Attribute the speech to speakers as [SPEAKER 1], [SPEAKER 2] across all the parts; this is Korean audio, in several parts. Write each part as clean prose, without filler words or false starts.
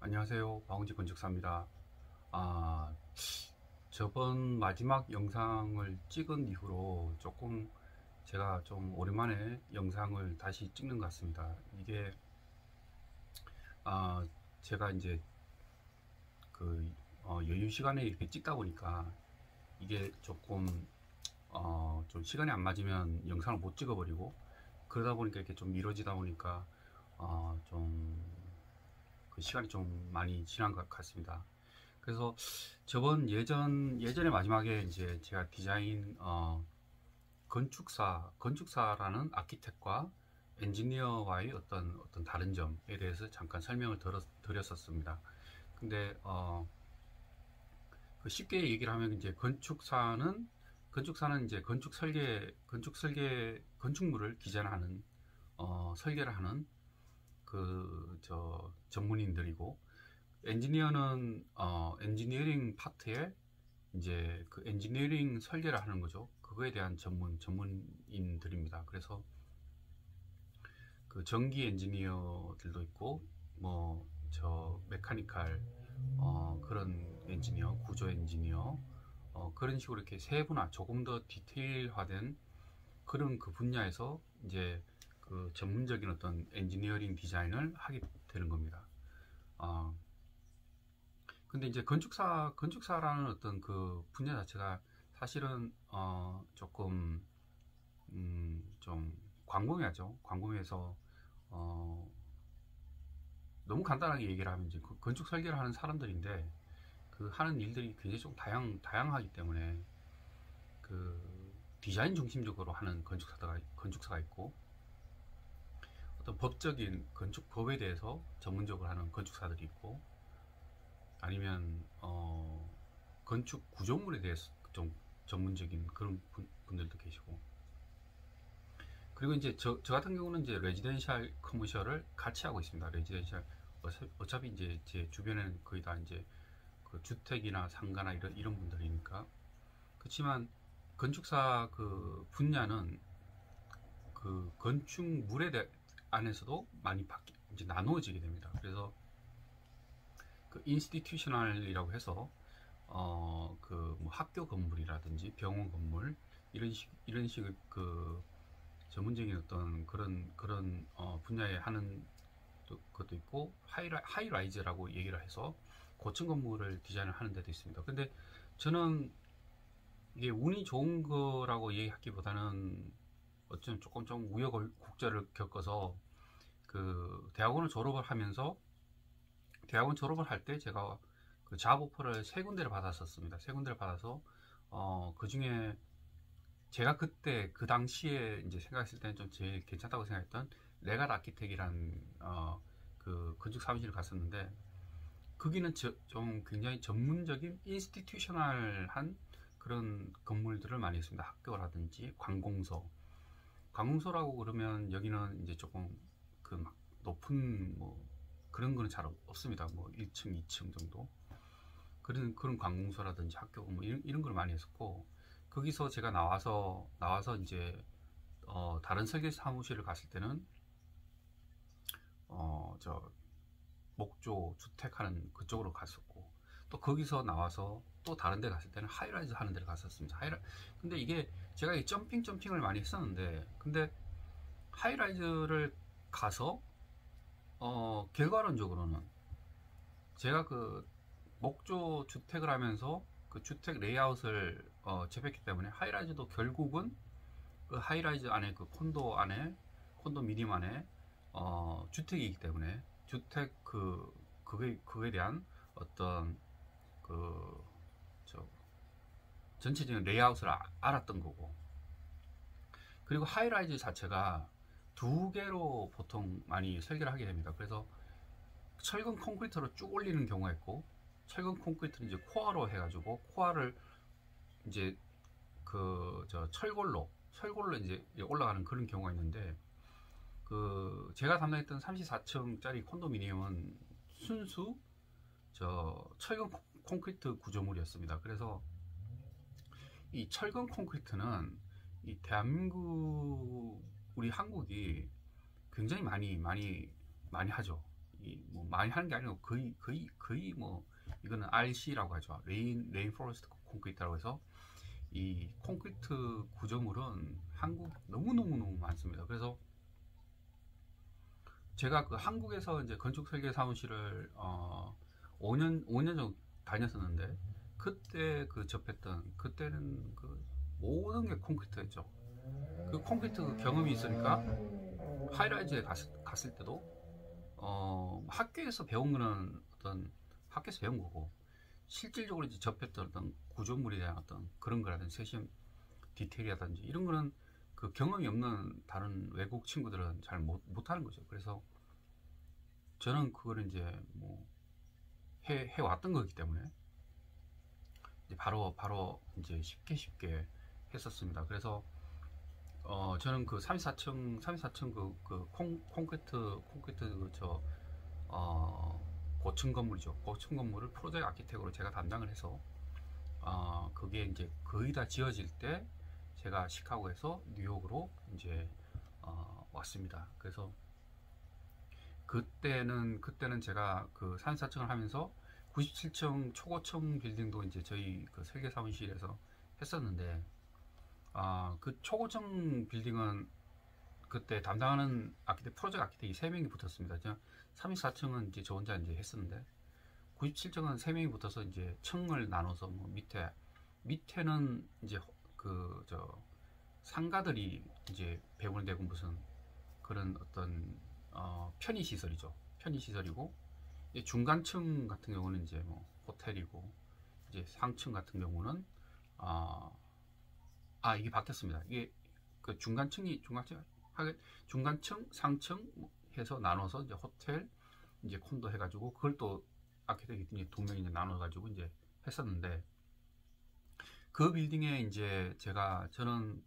[SPEAKER 1] 안녕하세요. 박은지 건축사입니다. 아, 저번 마지막 영상을 찍은 이후로 조금 제가 좀 오랜만에 영상을 다시 찍는 것 같습니다. 이게, 아, 제가 이제 그, 여유 시간에 이렇게 찍다 보니까 이게 조금, 좀 시간이 안 맞으면 영상을 못 찍어버리고 그러다 보니까 이렇게 좀 미뤄지다 보니까, 좀, 그 시간이 좀 많이 지난 것 같습니다. 그래서 예전에 마지막에 이제 제가 디자인, 건축사라는 아키텍과 엔지니어와의 어떤 다른 점에 대해서 잠깐 설명을 드렸었습니다. 근데, 그 쉽게 얘기를 하면 이제 건축사는 이제 건축물을 디자인하는, 설계를 하는 전문인들이고, 엔지니어는 엔지니어링 파트에 이제 그 엔지니어링 설계를 하는 거죠. 그거에 대한 전문인들입니다. 그래서 그 전기 엔지니어들도 있고, 뭐 저 메카니컬, 그런 엔지니어, 구조 엔지니어, 그런 식으로 이렇게 세분화, 조금 더 디테일화된 그런 그 분야에서 이제 그 전문적인 어떤 엔지니어링 디자인을 하게 되는 겁니다. 어, 근데 이제 건축사라는 어떤 그 분야 자체가 사실은 조금 좀 광범위하죠. 광범위해서 어, 너무 간단하게 얘기를 하면 이제 그 건축 설계를 하는 사람들인데 그 하는 일들이 굉장히 좀 다양하기 때문에 그 디자인 중심적으로 하는 건축사가 있고, 어떤 법적인 건축법에 대해서 전문적으로 하는 건축사들이 있고, 아니면 건축 구조물에 대해서 좀 전문적인 그런 분들도 계시고, 그리고 이제 저 같은 경우는 이제 레지덴셜 커머셜을 같이 하고 있습니다. 레지덴셜, 어차피 이제 제 주변에는 거의 다 이제 그 주택이나 상가나 이런 분들이니까. 그렇지만 건축사 그 분야는 그 안에서도 많이 이제 나누어지게 됩니다. 그래서 그 인스티튜셔널이라고 해서 그 뭐 학교 건물이라든지 병원 건물, 이런 식의 그 전문적인 어떤 그런 분야에 하는 것도 있고, 하이라이즈라고 얘기를 해서 고층 건물을 디자인을 하는 데도 있습니다. 근데 저는 이게 운이 좋은 거라고 얘기하기보다는 어쩌면 조금 좀 우여곡절을 겪어서 그 대학원 졸업을 할 때 제가 그 잡 오퍼를 세 군데를 받았었습니다. 세 군데를 받아서 그 중에 제가 그때 그 당시에 이제 생각했을 때는 좀 제일 괜찮다고 생각했던 레갈 아키텍이라는 그 건축 사무실을 갔었는데, 거기는 좀 굉장히 전문적인 인스티튜셔널한 그런 건물들을 많이 했습니다. 학교라든지 관공서라고 그러면 여기는 이제 조금 그 막 높은 뭐 그런 거는 잘 없습니다. 뭐 1층, 2층 정도. 그런 관공서라든지 학교 뭐 이런 걸 많이 했었고, 거기서 제가 나와서 이제 다른 설계 사무실을 갔을 때는 저 목조 주택하는 그쪽으로 갔었고, 또 거기서 나와서 또 다른 데 갔을 때는 하이라이즈 하는 데를 갔었습니다. 근데 이게 제가 이 점핑을 많이 했었는데, 근데 하이라이즈를 가서 결과론적으로는 제가 그 목조 주택을 하면서 그 주택 레이아웃을 접했기 때문에, 하이라이즈도 결국은 그 하이라이즈 안에 그 콘도미니엄 안에 주택이기 때문에 그거에 대한 어떤 그 전체적인 레이아웃을 알았던 거고, 그리고 하이라이즈 자체가 두 개로 보통 많이 설계를 하게 됩니다. 그래서 철근 콘크리트로 쭉 올리는 경우가 있고, 철근 콘크리트를 이제 코어로 해가지고 코어를 이제 철골로 이제 올라가는 그런 경우가 있는데, 그 제가 담당했던 34층짜리 콘도미니엄은 순수 철근 콘크리트 구조물이었습니다. 그래서 이 철근 콘크리트는 이 대한민국, 우리 한국이 굉장히 많이 하죠. 뭐 많이 하는 게 아니고 거의 뭐 이거는 RC라고 하죠. 레인포레스트 콘크리트라고 해서 이 콘크리트 구조물은 한국 너무너무 많습니다. 그래서 제가 그 한국에서 이제 건축 설계 사무실을 5년 정도 다녔었는데, 그때 그 접했던, 그때는 그 모든 게 콘크리트였죠. 그 콘크리트 그 경험이 있으니까 하이라이즈에 갔을 때도 학교에서 배운 거는 어떤 학교에서 배운 거고, 실질적으로 이제 접했던 어떤 구조물에 대한 어떤 그런 거라든지 세심 디테일이라든지 이런 거는 그 경험이 없는 다른 외국 친구들은 잘 못하는 거죠. 그래서 저는 그거를 이제 뭐 해왔던 거기 때문에 이제 바로 이제 쉽게 했었습니다. 그래서 저는 그 34층 콘크리트 고층 건물이죠. 고층 건물을 프로젝트 아키텍으로 제가 담당을 해서 그게 이제 거의 다 지어질 때 제가 시카고에서 뉴욕으로 이제 왔습니다. 그래서 그때는 제가 그 34층을 하면서 97층 초고층 빌딩도 이제 저희 그 설계 사무실에서 했었는데, 그 초고층 빌딩은 그때 담당하는 프로젝트 아키텍이 3명이 붙었습니다. 34층은 이제 저 혼자 이제 했었는데, 97층은 3명이 붙어서 이제 층을 나눠서 뭐 밑에는 이제 상가들이 이제 배분되고 무슨 그런 어떤 편의시설이죠. 편의시설이고, 중간층 같은 경우는 이제 뭐 호텔이고, 이제 상층 같은 경우는 이게 바뀌었습니다. 이게 그 중간층, 상층 해서 나눠서 이제 호텔, 이제 콘도 해가지고 그걸 또 아키텍트 두 명이 이제 나눠가지고 이제 했었는데, 그 빌딩에 이제 저는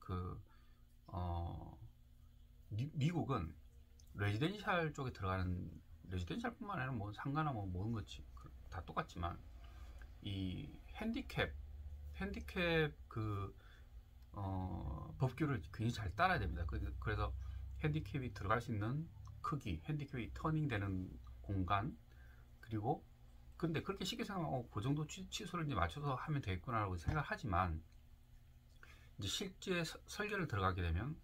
[SPEAKER 1] 미국은 레지덴셜 쪽에 들어가는, 레지덴셜뿐만 아니라 뭐 상가나 뭐 모든 것이 다 똑같지만 이 핸디캡 법규를 굉장히 잘 따라야 됩니다. 그래서 핸디캡이 들어갈 수 있는 크기, 핸디캡이 터닝되는 공간, 그리고 근데 그렇게 쉽게 생각하면 그 정도 치수를 이제 맞춰서 하면 되겠구나라고 생각하지만, 이제 실제 설계를 들어가게 되면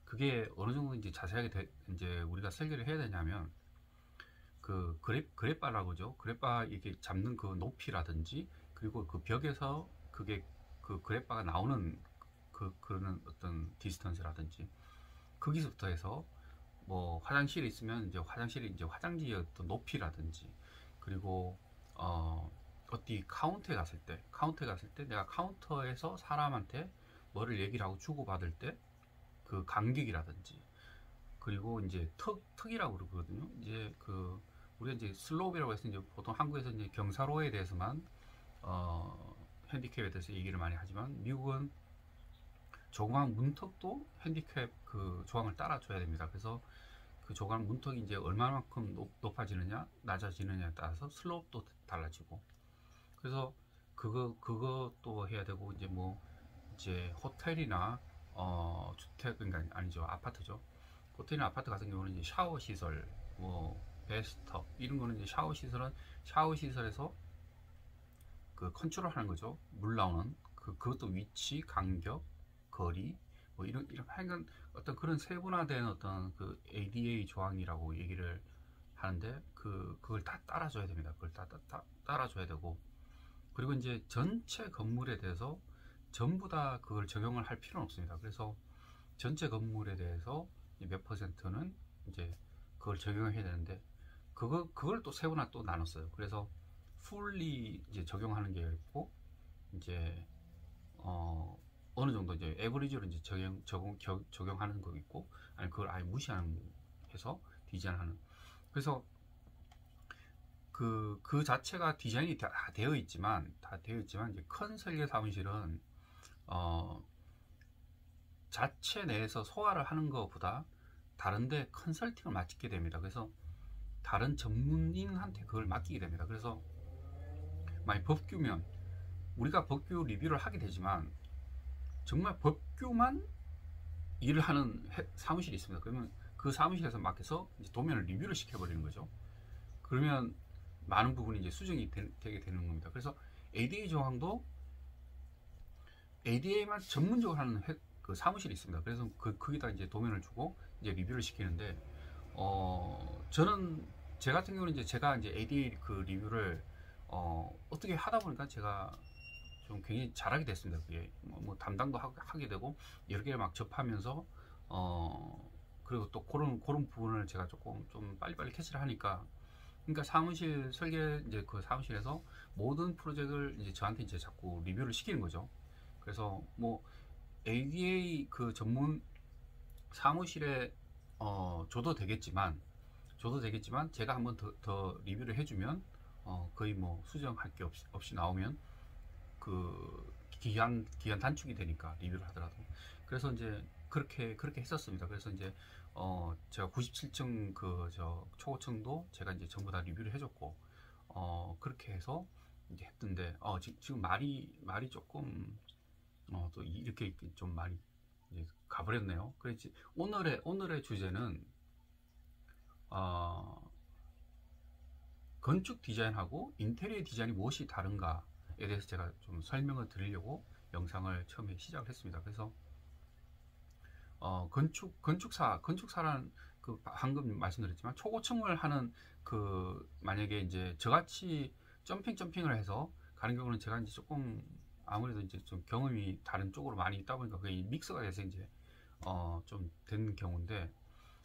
[SPEAKER 1] 그게 어느 정도 이제 자세하게 이제 우리가 설계를 해야 되냐면, 그 그랩바라고 하죠. 그랩바 이렇게 잡는 그 높이라든지, 그리고 그 벽에서 그게 그 그랩바가 나오는 그런 어떤 디스턴스라든지, 거기서부터 해서 뭐 화장실에 있으면 이제 화장지의 어떤 높이라든지, 그리고 어디 카운터에 갔을 때 내가 카운터에서 사람한테 뭐를 얘기를 하고 주고받을 때 그 간격이라든지, 그리고 이제 턱이라고 그러거든요. 이제 우리가 이제 슬로우이라고 해서 이제 보통 한국에서 이제 경사로에 대해서만 핸디캡에 대해서 얘기를 많이 하지만, 미국은 조그만 문턱도 핸디캡 그 조항을 따라줘야 됩니다. 그래서 그 조그만 문턱이 이제 얼마만큼 높아지느냐 낮아지느냐에 따라서 슬로프도 달라지고, 그래서 그것도 해야 되고, 이제 뭐 이제 호텔이나 주택, 그러니까 아니죠, 아파트죠. 호텔이나 아파트 같은 경우는 이제 샤워 시설, 뭐 베스트업 이런 거는 이제 샤워 시설에서 그 컨트롤하는 거죠. 물 나오는 그것도 위치, 간격, 거리, 뭐 이런 하여간 어떤 그런 세분화된 어떤 그 ADA 조항이라고 얘기를 하는데, 그걸 다 따라줘야 됩니다. 그걸 다 따라줘야 되고, 그리고 이제 전체 건물에 대해서 전부 다 그걸 적용을 할 필요는 없습니다. 그래서 전체 건물에 대해서 몇 %는 이제 그걸 적용을 해야 되는데, 그걸 또 세분화 또 나눴어요. 그래서 fully 이제 적용하는 게 있고, 이제 어느 정도 이제 에버리지로 이제 적용하는 거 있고, 아니 그걸 아예 무시하는 해서 디자인하는. 그래서 그 자체가 디자인이 다 되어 있지만 이제 큰 설계 사무실은 자체 내에서 소화를 하는 것보다 다른데 컨설팅을 맡게 됩니다. 그래서 다른 전문인한테 그걸 맡기게 됩니다. 그래서 만약 법규면 우리가 법규 리뷰를 하게 되지만, 정말 법규만 일을 하는 사무실이 있습니다. 그러면 그 사무실에서 맡겨서 이제 도면을 리뷰를 시켜버리는 거죠. 그러면 많은 부분이 이제 수정이 되게 되는 겁니다. 그래서 ADA 조항도 ADA만 전문적으로 하는 그 사무실이 있습니다. 그래서 거기다 이제 도면을 주고 이제 리뷰를 시키는데, 저는 제 같은 경우는 이제 제가 이제 ADA 그 리뷰를 어떻게 하다 보니까 제가 좀 굉장히 잘하게 됐습니다. 그게 뭐 담당도 하게 되고 여러 개를 막 접하면서 그리고 또 그런 부분을 제가 조금 좀 빨리빨리 캐치를 하니까, 그러니까 사무실 설계 이제 그 사무실에서 모든 프로젝트를 이제 저한테 이제 자꾸 리뷰를 시키는 거죠. 그래서 뭐 ADA 그 전문 사무실에 줘도 되겠지만 제가 한번 더 리뷰를 해주면 거의 뭐 수정할 게 없이 나오면 그 기한 단축이 되니까 리뷰를 하더라도. 그래서 이제 그렇게 했었습니다. 그래서 이제 제가 97층 그 저 초고층도 제가 이제 전부 다 리뷰를 해줬고, 그렇게 해서 이제 했던데, 지금 말이 조금 또 이렇게 좀 많이 이제 가버렸네요. 그래서 오늘의 주제는 건축 디자인하고 인테리어 디자인이 무엇이 다른가에 대해서 제가 좀 설명을 드리려고 영상을 처음에 시작을 했습니다. 그래서 건축사란 그 방금 말씀드렸지만 초고층을 하는 그 만약에 이제 저같이 점핑을 해서 가는 경우는 제가 이제 조금 아무래도 이제 좀 경험이 다른 쪽으로 많이 있다 보니까 그게 믹스가 돼서 이제 좀 된 경우인데,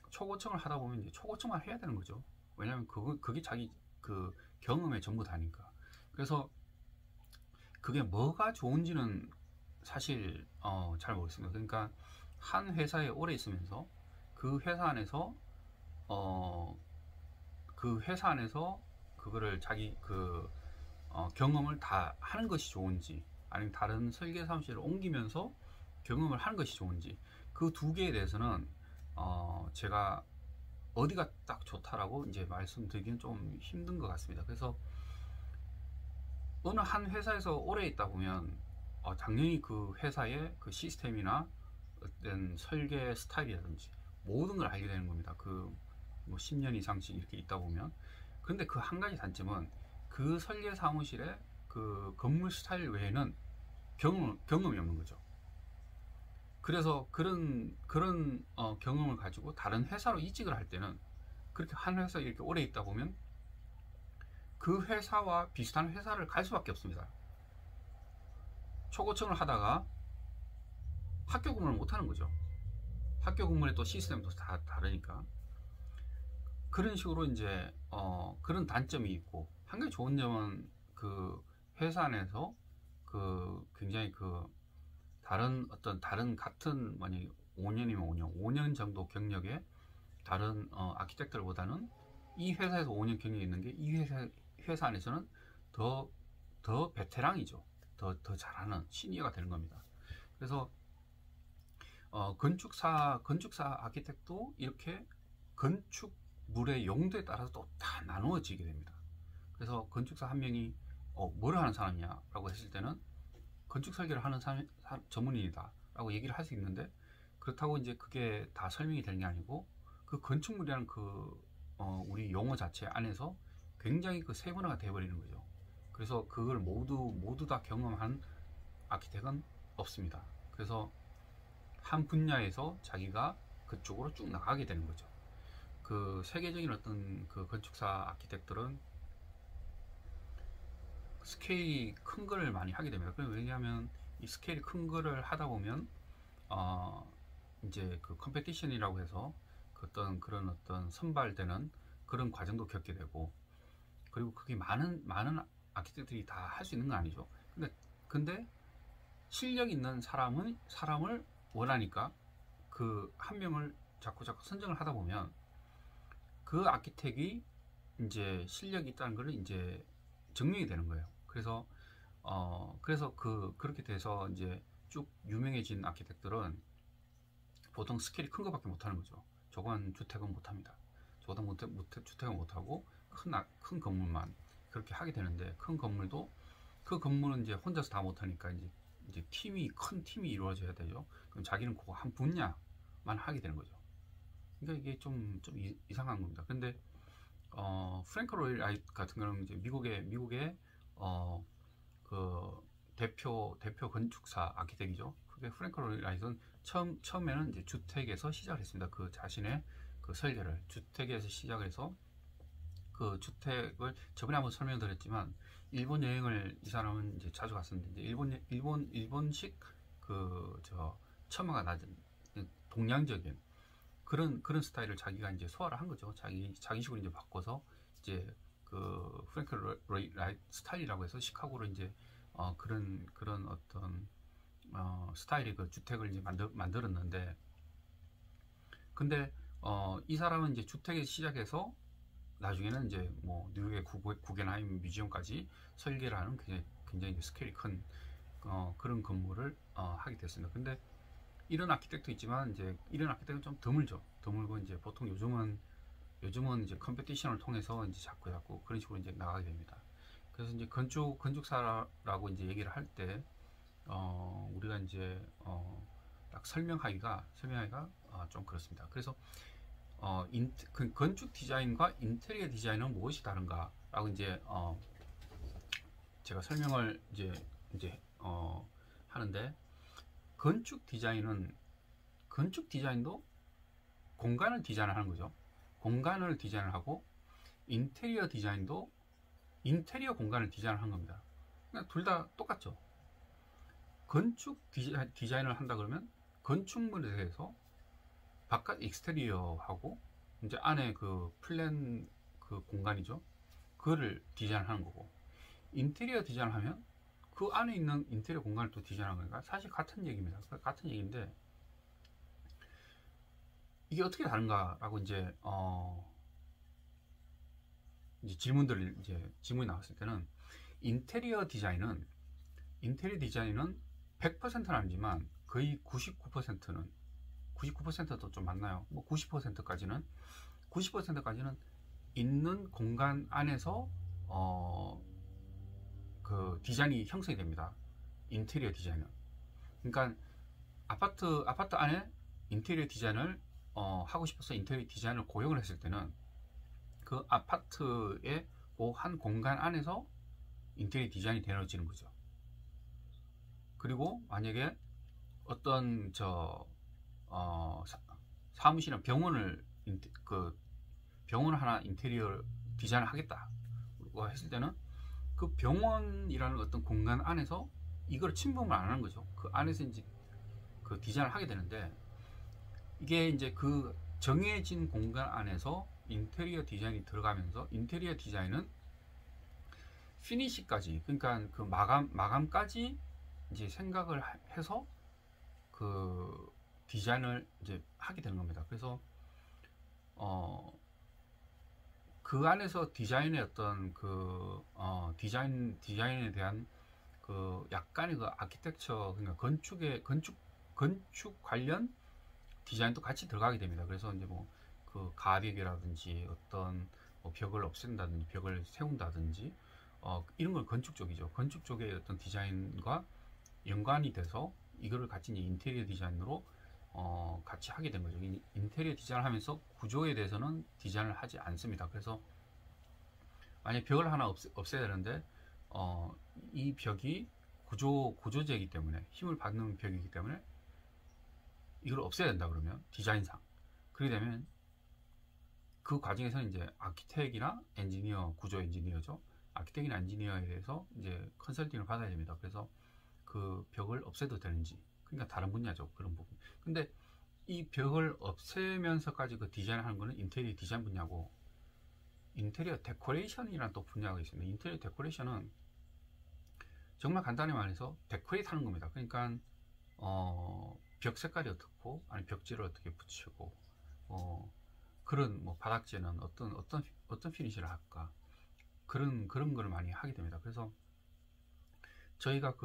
[SPEAKER 1] 초고층을 하다 보면 이제 초고층만 해야 되는 거죠. 왜냐하면 그게 자기 그 경험의 전부 다니까. 그래서 그게 뭐가 좋은지는 사실 잘 모르겠습니다. 그러니까 한 회사에 오래 있으면서 그 회사 안에서 그거를 자기 그 경험을 다 하는 것이 좋은지, 아니면 다른 설계 사무실을 옮기면서 경험을 하는 것이 좋은지, 그 두 개에 대해서는 제가 어디가 딱 좋다라고 이제 말씀드리기는 좀 힘든 것 같습니다. 그래서 어느 한 회사에서 오래 있다 보면 당연히 그 회사의 그 시스템이나 어떤 설계 스타일이라든지 모든 걸 알게 되는 겁니다. 그 뭐 10년 이상씩 이렇게 있다 보면. 근데 그 한 가지 단점은 그 설계 사무실의 그 건물 스타일 외에는 경험이 없는 거죠. 그래서 그런 경험을 가지고 다른 회사로 이직을 할 때는, 그렇게 한 회사에 이렇게 오래 있다 보면 그 회사와 비슷한 회사를 갈 수밖에 없습니다. 초고층을 하다가 학교 근무를 못 하는 거죠. 학교 근무의 또 시스템도 다 다르니까. 그런 식으로 이제 그런 단점이 있고, 한 가지 좋은 점은 그 회사 안에서 그 굉장히 그 다른 같은 만약 5년이면 5년 정도 경력의 다른 아키텍트보다는 이 회사에서 5년 경력이 있는 게 이 회사 안에서는 더 베테랑이죠. 더 잘하는 시니어가 되는 겁니다. 그래서 건축사 아키텍트도 이렇게 건축물의 용도에 따라서 또 다 나누어지게 됩니다. 그래서 건축사 한 명이 뭘 하는 사람이냐라고 했을 때는 건축 설계를 하는 전문인이다 라고 얘기를 할 수 있는데, 그렇다고 이제 그게 다 설명이 되는 게 아니고, 그 건축물이라는 그 우리 용어 자체 안에서 굉장히 그 세분화가 되어버리는 거죠. 그래서 그걸 모두 다 경험한 아키텍트는 없습니다. 그래서 한 분야에서 자기가 그쪽으로 쭉 나가게 되는 거죠. 그 세계적인 어떤 그 건축사 아키텍트들은 스케일이 큰 거를 많이 하게 됩니다. 왜냐하면 이 스케일이 큰 거를 하다 보면 이제 그 컴페티션이라고 해서 그런 어떤 선발되는 그런 과정도 겪게 되고, 그리고 그게 많은 아키텍트들이 다 할 수 있는 건 아니죠. 근데 실력 있는 사람을 원하니까 그 한 명을 자꾸 선정을 하다 보면 그 아키텍이 이제 실력이 있다는 걸 이제 증명이 되는 거예요. 그래서 그렇게 돼서 이제 쭉 유명해진 아키텍트들은 보통 스케일이 큰 거밖에 못 하는 거죠. 조그만 주택은 못 합니다. 조그만 주택은 못 하고 큰 건물만 그렇게 하게 되는데, 큰 건물도 그 건물은 이제 혼자서 다 못 하니까 이제 큰 팀이 이루어져야 되죠. 그럼 자기는 그거 한 분야만 하게 되는 거죠. 그러니까 이게 좀 이상한 겁니다. 근데 프랭크 로이 라이트 같은 경우는 이제 미국의 그 대표 건축사 아키텍이죠. 그게 프랭크 로이 라이트는 처음에는 이제 주택에서 시작을 했습니다. 그 자신의 그 설계를 주택에서 시작해서 그 주택을 저번에 한번 설명드렸지만 일본 여행을 이 사람은 이제 자주 갔었는데 이제 일본식 그 처마가 낮은 동양적인 그런 스타일을 자기가 이제 소화를 한 거죠. 자기식으로 이제 바꿔서 이제 그 프랭크 로이 라이트 스타일이라고 해서 시카고로 이제 그런 어떤 스타일의 그 주택을 이제 만들었는데, 근데 이 사람은 이제 주택에서 시작해서 나중에는 이제 뭐 뉴욕의 구겐하임 뮤지엄까지 설계를 하는 굉장히 스케일이 큰 그런 건물을 하게 됐습니다. 근데 이런 아키텍트도 있지만 이제 이런 아키텍트는 좀 드물죠. 드물고 이제 보통 요즘은 이제 컴피티션을 통해서 이제 자꾸 그런 식으로 이제 나가게 됩니다. 그래서 이제 건축사라고 이제 얘기를 할 때 우리가 이제 딱 설명하기가 좀 그렇습니다. 그래서 그 건축 디자인과 인테리어 디자인은 무엇이 다른가라고 이제 제가 설명을 이제 하는데, 건축 디자인도 공간을 디자인하는 거죠. 공간을 디자인을 하고, 인테리어 디자인도 인테리어 공간을 디자인하는 겁니다. 그러니까 둘 다 똑같죠. 건축 디자인을 한다 그러면 건축물에 대해서 바깥 익스테리어하고 이제 안에 그 플랜 그 공간이죠. 그거를 디자인하는 거고, 인테리어 디자인을 하면 그 안에 있는 인테리어 공간을 또 디자인하는 거니까 사실 같은 얘기입니다. 같은 얘기인데 이게 어떻게 다른가라고 이제 질문이 나왔을 때는 인테리어 디자인은 100%는 아니지만 거의 99%도 좀 맞나요? 뭐 90%까지는 있는 공간 안에서 그 디자인이 형성이 됩니다. 인테리어 디자인은. 그러니까 아파트 안에 인테리어 디자인을 하고 싶어서 인테리어 디자인을 고용을 했을 때는 그 아파트의 그 한 공간 안에서 인테리어 디자인이 되어지는 거죠. 그리고 만약에 어떤 사무실이나 병원을 하나 인테리어 디자인을 하겠다고 했을 때는 그 병원이라는 어떤 공간 안에서 이걸 침범을 안 하는 거죠. 그 안에서 이제 그 디자인을 하게 되는데, 이게 이제 그 정해진 공간 안에서 인테리어 디자인이 들어가면서 인테리어 디자인은 피니시까지, 그러니까 그 마감까지 이제 생각을 해서 그 디자인을 이제 하게 되는 겁니다. 그래서 그 안에서 디자인의 어떤 그 디자인에 대한 그 약간의 그 아키텍처, 그러니까 건축 관련 디자인도 같이 들어가게 됩니다. 그래서 이제 뭐 그 가벽이라든지 어떤 뭐 벽을 없앤다든지 벽을 세운다든지 이런 건 건축 쪽이죠. 건축 쪽의 어떤 디자인과 연관이 돼서 이거를 같이 이제 인테리어 디자인으로 같이 하게 된 거죠. 인테리어 디자인을 하면서 구조에 대해서는 디자인을 하지 않습니다. 그래서 만약 벽을 하나 없애야 되는데 이 벽이 구조재이기 때문에, 힘을 받는 벽이기 때문에 이걸 없애야 된다 그러면 디자인상 그렇게 되면 그 과정에서는 이제 아키텍이나 엔지니어, 구조 엔지니어죠. 아키텍이나 엔지니어에 대해서 이제 컨설팅을 받아야 됩니다. 그래서 그 벽을 없애도 되는지, 그러니까 다른 분야죠. 그런 부분. 근데 이 벽을 없애면서까지 그 디자인을 하는 거는 인테리어 디자인 분야고, 인테리어 데코레이션이라는 또 분야가 있습니다. 인테리어 데코레이션은 정말 간단히 말해서 데코레이트 하는 겁니다. 그러니까 벽 색깔이 어떻고, 아니 벽지를 어떻게 붙이고, 그런 뭐 바닥재는 어떤 피니시를 할까, 그런 걸 많이 하게 됩니다. 그래서 저희가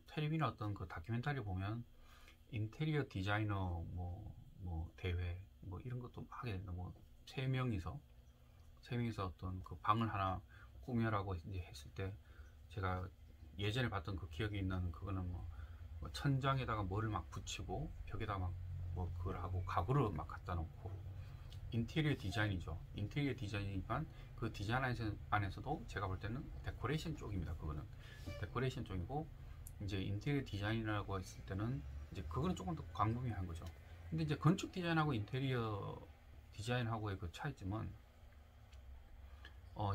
[SPEAKER 1] 텔레비나 어떤 그 다큐멘터리 보면 인테리어 디자이너 뭐 대회 뭐 이런 것도 하게 된다. 뭐 세 명이서 어떤 그 방을 하나 꾸며라고 이제 했을 때, 제가 예전에 봤던 그 기억이 있는 그거는 뭐 천장에다가 뭐를 막 붙이고 벽에다가 막 뭐 그걸 하고 가구를 막 갖다 놓고 인테리어 디자인이죠. 인테리어 디자인이지만 그 디자인 안에서도 제가 볼 때는 데코레이션 쪽입니다. 그거는 데코레이션 쪽이고, 이제 인테리어 디자인이라고 했을 때는 이제 그거는 조금 더 광범위한 거죠. 근데 이제 건축 디자인하고 인테리어 디자인하고의 그 차이점은,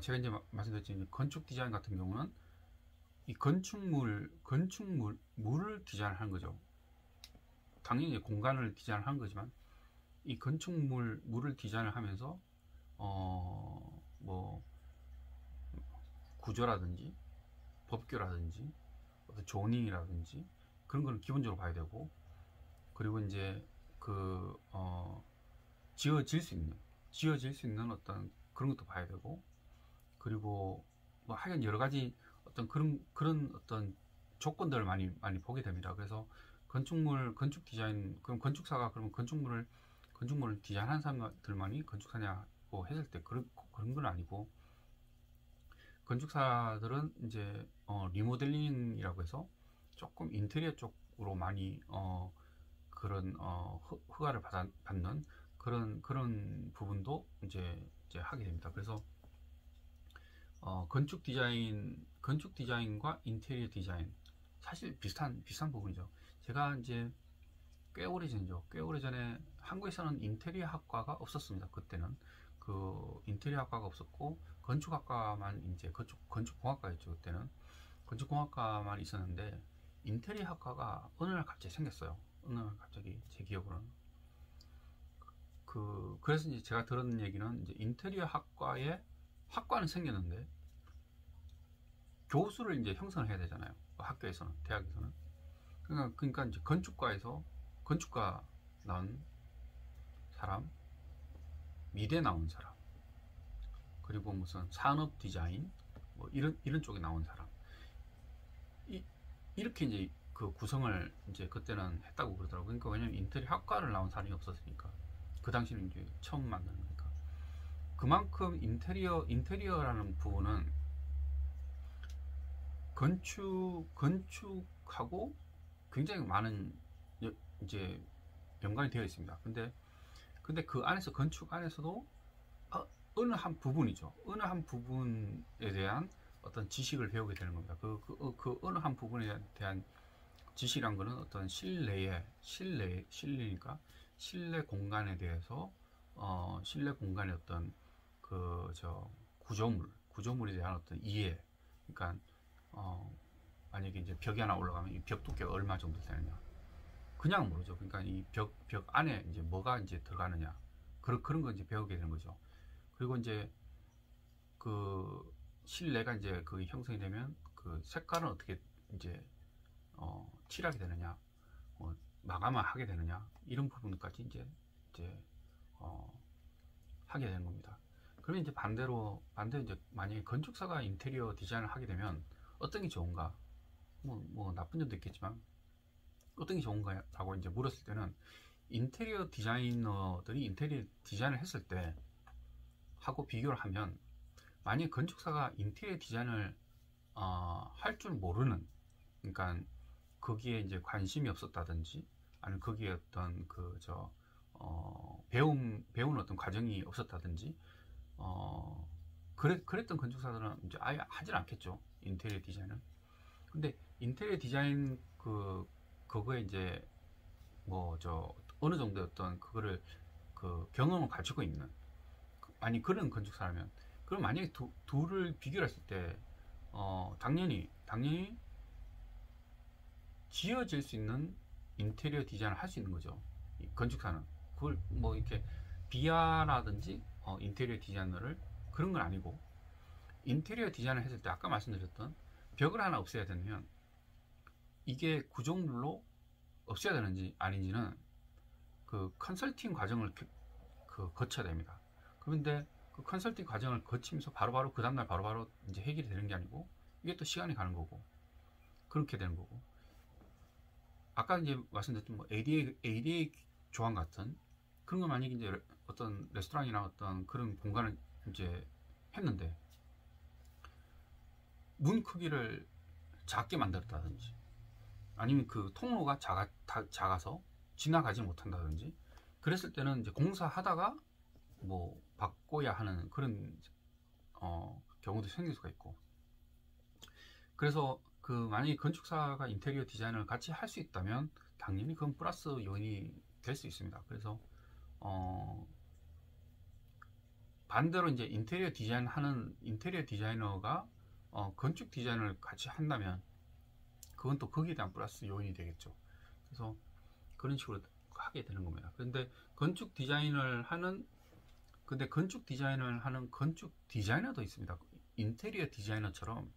[SPEAKER 1] 제가 이제 말씀드렸지만 건축 디자인 같은 경우는 이 건축물을 디자인하는 거죠. 당연히 공간을 디자인하는 거지만 이 건축물을 디자인을 하면서 뭐 구조라든지 법규라든지 어떤 조닝이라든지 그런 거는 기본적으로 봐야 되고, 그리고 이제 그 지어질 수 있는 어떤 그런 것도 봐야 되고, 그리고 뭐 하여간 여러 가지 어떤 그런 어떤 조건들을 많이 보게 됩니다. 그래서 건축 디자인, 그럼 건축사가 그러면 건축물을 디자인하는 사람들만이 건축사냐고 했을 때 그런 건 아니고, 건축사들은 이제 리모델링이라고 해서 조금 인테리어 쪽으로 많이 그런 허가를 받는 그런 부분도 이제 하게 됩니다. 그래서 건축 디자인과 인테리어 디자인 사실 비슷한 부분이죠. 제가 이제 꽤 오래전에 한국에서는 인테리어 학과가 없었습니다. 그때는 그 인테리어 학과가 없었고 건축학과만 이제 건축공학과였죠. 그때는 건축공학과만 있었는데 인테리어 학과가 어느 날 갑자기 생겼어요. 어느 날 갑자기 제 기억으로는. 그래서 이제 제가 들은 얘기는 이제 인테리어 학과는 생겼는데 교수를 이제 형성을 해야 되잖아요. 학교에서는, 대학에서는. 그러니까 이제 건축과 나온 사람, 미대 나온 사람, 그리고 무슨 산업 디자인 뭐 이런 쪽에 나온 사람, 이렇게 이제 그 구성을 이제 그때는 했다고 그러더라고요. 그러니까 왜냐면 인테리어 학과를 나온 사람이 없었으니까, 그 당시는 이제 처음 만드는 거니까. 그만큼 인테리어라는 부분은 건축하고 굉장히 많은 이제 연관이 되어 있습니다. 근데 그 안에서, 건축 안에서도 어느 한 부분이죠. 어느 한 부분에 대한 어떤 지식을 배우게 되는 겁니다. 그 어느 한 부분에 대한 지식이란 거는 어떤 실내니까 실내 공간에 대해서 실내 공간의 어떤 구조물에 대한 어떤 이해. 그러니까 만약에 이제 벽이 하나 올라가면 이 벽 두께가 얼마 정도 되느냐, 그냥 모르죠. 그러니까 이 벽 안에 이제 뭐가 이제 들어가느냐, 그런 거 이제 배우게 되는 거죠. 그리고 이제 그 실내가 이제 그 형성이 되면 그 색깔은 어떻게 이제 칠하게 되느냐, 마감을 하게 되느냐, 이런 부분까지 이제 하게 되는 겁니다. 그러면 이제 반대로 이제 만약에 건축사가 인테리어 디자인을 하게 되면 어떤 게 좋은가, 뭐 나쁜 점도 있겠지만 어떤 게 좋은가라고 이제 물었을 때는, 인테리어 디자이너들이 인테리어 디자인을 했을 때 하고 비교를 하면, 만약에 건축사가 인테리어 디자인을 할 줄 모르는, 그러니까 거기에 이제 관심이 없었다든지, 아니면 거기에 어떤 배운 어떤 과정이 없었다든지, 그랬던 건축사들은 이제 아예 하질 않겠죠, 인테리어 디자인을. 근데 인테리어 디자인 그거에 이제 어느 정도의 어떤 그거를 경험을 가지고 있는, 아니 그런 건축사라면, 그럼 만약에 둘을 비교를 했을 때 당연히 지어질 수 있는 인테리어 디자인을 할 수 있는 거죠. 이 건축사는 그걸 뭐 이렇게 비하라든지 인테리어 디자이너를 그런 건 아니고, 인테리어 디자인을 했을 때 아까 말씀드렸던 벽을 하나 없애야 되면 이게 구조물로 없애야 되는지 아닌지는 그 컨설팅 과정을 거쳐야 됩니다. 그런데 그 컨설팅 과정을 거치면서 바로바로 그 다음날 바로바로 이제 해결이 되는 게 아니고, 이게 또 시간이 가는 거고, 그렇게 되는 거고, 아까 이제 말씀드렸던 뭐 ADA 조항 같은 그런 거, 만약에 이제 어떤 레스토랑이나 어떤 그런 공간을 이제 했는데 문 크기를 작게 만들었다든지, 아니면 그 통로가 작아서 지나가지 못한다든지, 그랬을 때는 이제 공사하다가 뭐 바꿔야 하는 그런 경우도 생길 수가 있고. 그래서 그 만약에 건축사가 인테리어 디자인을 같이 할 수 있다면 당연히 그건 플러스 요인이 될 수 있습니다. 그래서 반대로 이제 인테리어 디자이너가 건축 디자인을 같이 한다면 그건 또 거기에 대한 플러스 요인이 되겠죠. 그래서 그런 식으로 하게 되는 겁니다. 근데 건축 디자인을 하는 건축 디자이너도 있습니다. 인테리어 디자이너처럼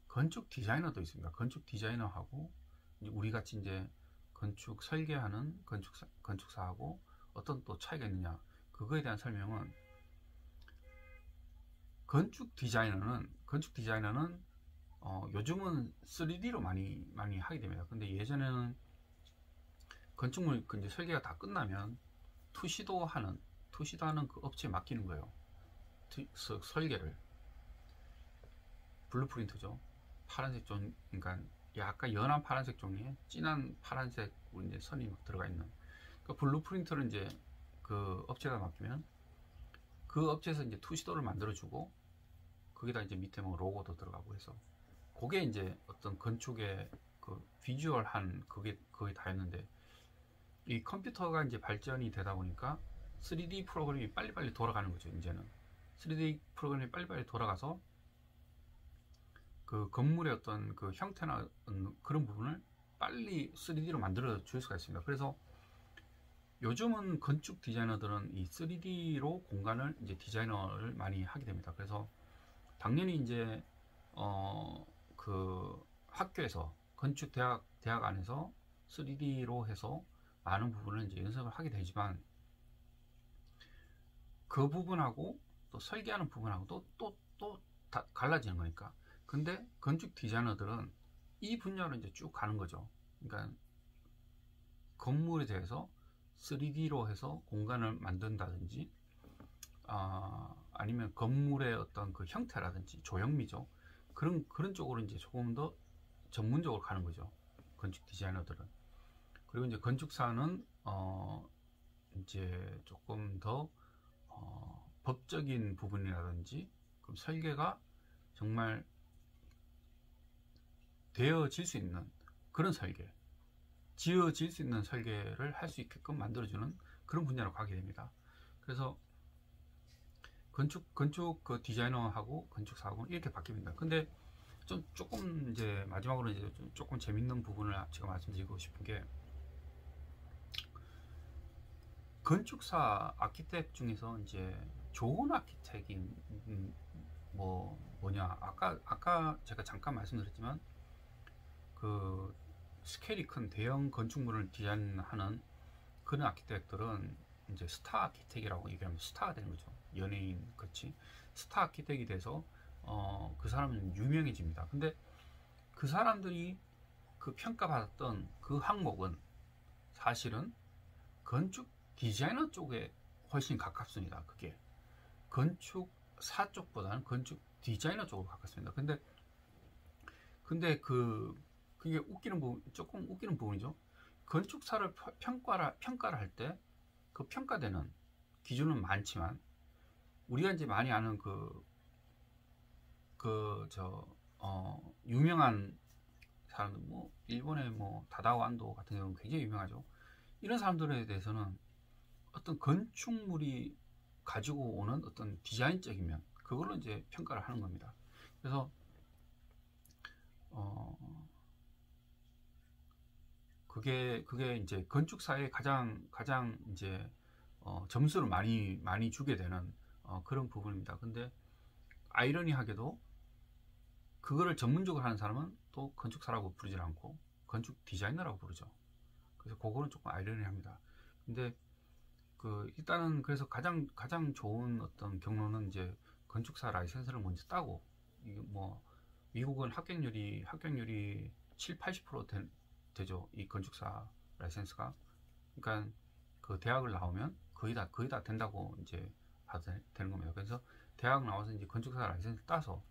[SPEAKER 1] 건축 디자이너도 있습니다. 건축 디자이너하고 우리 같이 이제 건축 설계하는 건축사하고 어떤 또 차이가 있느냐, 그거에 대한 설명은, 건축 디자이너는 요즘은 3D로 많이 하게 됩니다. 근데 예전에는 건축물 이제 설계가 다 끝나면 투시도 하는 그 업체에 맡기는 거예요. 설계를. 블루프린트죠. 파란색 종, 그러니까 약간 연한 파란색 종이에 진한 파란색 이제 선이 막 들어가 있는. 그러니까 블루프린트를 이제 그 업체가 맡기면 그 업체에서 이제 투시도를 만들어주고 거기다 이제 밑에 뭐 로고도 들어가고 해서 그게 이제 어떤 건축의 그 비주얼한 그게 거의 다였는데, 이 컴퓨터가 이제 발전이 되다 보니까 3D 프로그램이 빨리빨리 돌아가는 거죠. 이제는 3D 프로그램이 빨리빨리 돌아가서 그 건물의 어떤 그 형태나 그런 부분을 빨리 3D로 만들어 줄 수가 있습니다. 그래서 요즘은 건축 디자이너들은 이 3D로 공간을 이제 디자이너를 많이 하게 됩니다. 그래서 당연히 이제 그 학교에서 건축 대학 안에서 3D로 해서 많은 부분을 이제 연습을 하게 되지만, 그 부분하고 또 설계하는 부분하고 또 다 갈라지는 거니까. 근데 건축 디자이너들은 이 분야로 이제 쭉 가는 거죠. 그러니까 건물에 대해서 3D로 해서 공간을 만든다든지, 아니면 건물의 어떤 그 형태라든지 조형미죠. 그런 쪽으로 이제 조금 더 전문적으로 가는 거죠. 건축 디자이너들은. 그리고 이제 건축사는 이제 조금 더 법적인 부분이라든지, 그럼 설계가 정말 되어질 수 있는 그런 설계, 지어질 수 있는 설계를 할 수 있게끔 만들어주는 그런 분야로 가게 됩니다. 그래서 건축 그 디자이너하고 건축사하고는 이렇게 바뀝니다. 근데 조금 이제 마지막으로 이제 조금 재밌는 부분을 제가 말씀드리고 싶은 게, 건축사 아키텍 중에서 이제 좋은 아키텍이 뭐냐, 아까 제가 잠깐 말씀드렸지만 그 스케일이 큰 대형 건축물을 디자인하는 그런 아키텍들은 이제 스타 아키텍이라고 얘기하면 스타가 되는 거죠. 연예인 같이 스타 아키텍이 돼서 그 사람은 유명해집니다. 근데 그 사람들이 그 평가받았던 그 항목은 사실은 건축 디자이너 쪽에 훨씬 가깝습니다. 그게 건축사 쪽보다는 건축 디자이너 쪽으로 가깝습니다. 근데 그게 조금 웃기는 부분이죠. 건축사를 평가를 할 때 그 평가되는 기준은 많지만, 우리가 이제 많이 아는 유명한 사람들, 뭐 일본의 뭐 다다오 안도 같은 경우는 굉장히 유명하죠. 이런 사람들에 대해서는 어떤 건축물이 가지고 오는 어떤 디자인적인 면, 그걸로 이제 평가를 하는 겁니다. 그래서 그게 이제 건축사에 가장 이제 점수를 많이 주게 되는 그런 부분입니다. 근데 아이러니하게도 그거를 전문적으로 하는 사람은 또 건축사라고 부르지 않고 건축 디자이너라고 부르죠. 그래서 그거는 조금 아이러니합니다. 근데 일단은 그래서 가장 좋은 어떤 경로는 이제 건축사 라이센스를 먼저 따고, 이게 뭐 미국은 합격률이 7, 80% 되죠. 이 건축사 라이센스가. 그러니까 그 대학을 나오면 거의 다 된다고 이제 봐도 되는 겁니다. 그래서 대학 나와서 이제 건축사 라이센스 따서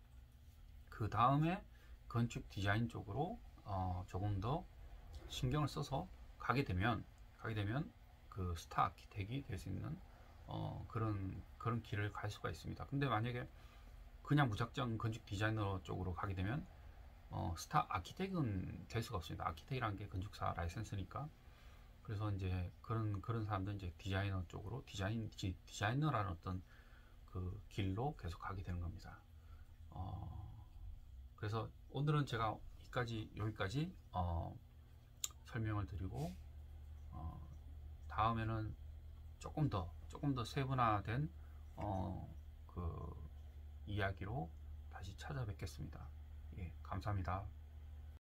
[SPEAKER 1] 그 다음에 건축 디자인 쪽으로 조금 더 신경을 써서 가게 되면 그 스타 아키텍이 될 수 있는 그런 길을 갈 수가 있습니다. 근데 만약에 그냥 무작정 건축 디자이너 쪽으로 가게 되면 스타 아키텍은 될 수가 없습니다. 아키텍이라는 게 건축사 라이센스니까. 그래서 이제 그런 사람들은 이제 디자이너 쪽으로 디자이너라는 어떤 그 길로 계속 가게 되는 겁니다. 그래서 오늘은 제가 여기까지 설명을 드리고 다음에는 조금 더 세분화된 그 이야기로 다시 찾아뵙겠습니다. 예, 감사합니다.